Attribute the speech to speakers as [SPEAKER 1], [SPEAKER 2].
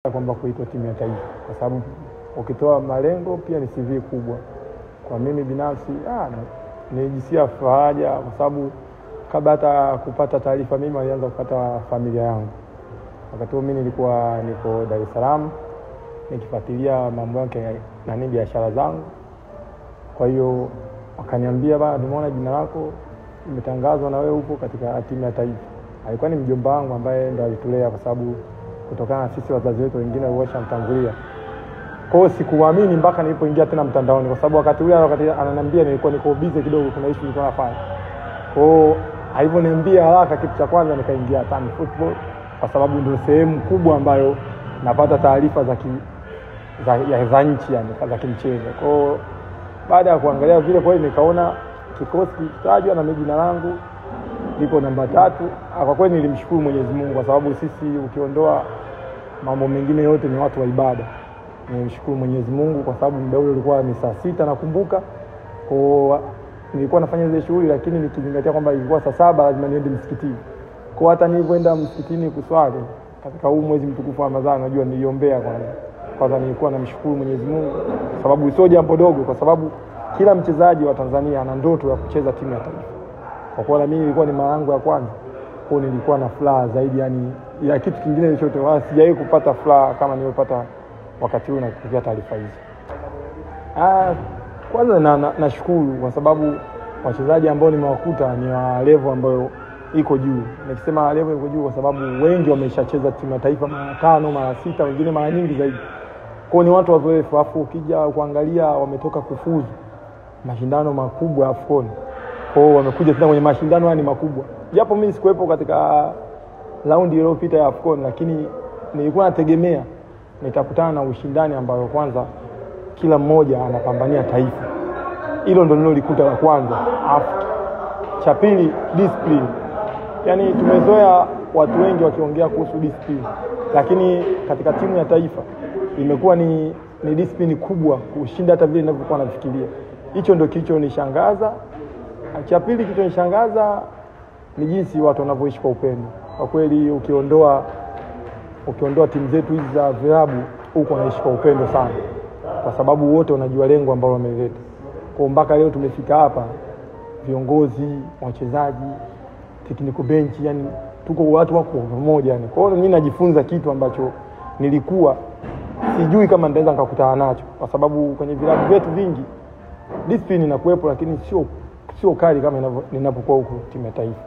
[SPEAKER 1] kwamba kuitwa timu ya taifa, kwa sababu ukitoa malengo pia ni CV kubwa. Kwa mimi binafsi nilijisikia faraja, kwa sababu kabla hata kupata taarifa mimi walianza kupata familia yangu. Wakati huo mimi nilikuwa niko Dar es Salaam nikifuatilia mambo yake na biashara zangu. Kwa hiyo wakaniambia, bana, nimeona jina lako limetangazwa na wewe upo katika timu ya taifa. Alikuwa ni mjomba wangu ambaye ndo alitulea, kwa sababu kutokana na sisi wazazi wetu wengine walishamtangulia. Kwa hiyo sikuamini mpaka nilipoingia tena mtandaoni, kwa sababu wakati ananiambia nilikuwa niko busy kidogo, kuna issue nilikuwa nafanya. Kwa hiyo alivyoniambia haraka, kitu cha kwanza nikaingia Tan Football, kwa sababu ndio sehemu kubwa ambayo napata taarifa za nchi, yani za kimchezo. Kwa hiyo baada ya kuangalia vile, kwa hiyo nikaona kikosi kitajwa na jina langu liko namba 3. Kwa kweli nilimshukuru Mwenyezi Mungu, kwa sababu sisi ukiondoa mambo mengine yote ni watu wa ibada. Nilimshukuru Mwenyezi Mungu kwa sababu muda ule ulikuwa ni saa 6 nakumbuka. Kwa nilikuwa nafanya zile shughuli, lakini nikizingatia kwamba ilikuwa saa 7 lazima niende msikitini. Kwa hata nilipoenda msikitini kuswali katika huu mwezi mtukufu wa Ramadhani, najua niliombea kwanza nilikuwa namshukuru Mwenyezi Mungu, kwa sababu sio jambo dogo, kwa sababu kila mchezaji wa Tanzania ana ndoto ya kucheza timu ya taifa. Kwa kuwa mimi ilikuwa ni mara yangu ya kwanza, kwa nilikuwa na furaha zaidi yani ya kitu kingine chochote. Wala sijawahi kupata furaha kama nilipata wakati huu na kufikia taarifa hizi. Kwanza nashukuru kwa sababu wachezaji ambao nimewakuta ni wa level ambayo iko juu. Nikisema level iko juu kwa sababu wengi wameshacheza timu ya taifa mara 5, mara 6, wengine mara nyingi zaidi. Kwa ni watu wazoefu, afu ukija kuangalia wametoka kufuzu mashindano makubwa ya AFCON. Kwa hiyo wamekuja tena kwenye mashindano haya makubwa. Japo mimi sikuwepo katika raundi iliyopita ya AFCON, lakini nilikuwa nategemea nitakutana na ushindani ambao kwanza kila mmoja anapambania taifa. Hilo ndio nilolikuta la kwanza. Cha pili, discipline. Yaani tumezoea watu wengi wakiongea kuhusu discipline, lakini katika timu ya taifa imekuwa ni discipline kubwa kushinda hata vile ninavyokuwa nafikiria. Hicho ndio kilichonishangaza. Cha pili kilichonishangaza ni jinsi watu wanavyoishi kwa upendo. Kwa kweli ukiondoa timu zetu hizi za vilabu, huko wanaishi kwa upendo sana, kwa sababu wote wanajua lengo ambalo wameleta. Kwa mpaka leo tumefika hapa, viongozi, wachezaji, technical bench, yani tuko watu wako pamoja yani. Kwa hiyo mimi najifunza kitu ambacho nilikuwa sijui kama nitaweza nikakutana nacho, kwa sababu kwenye vilabu vyetu vingi discipline inakuwepo, lakini sio kali kama ninapokuwa huko timu ya taifa.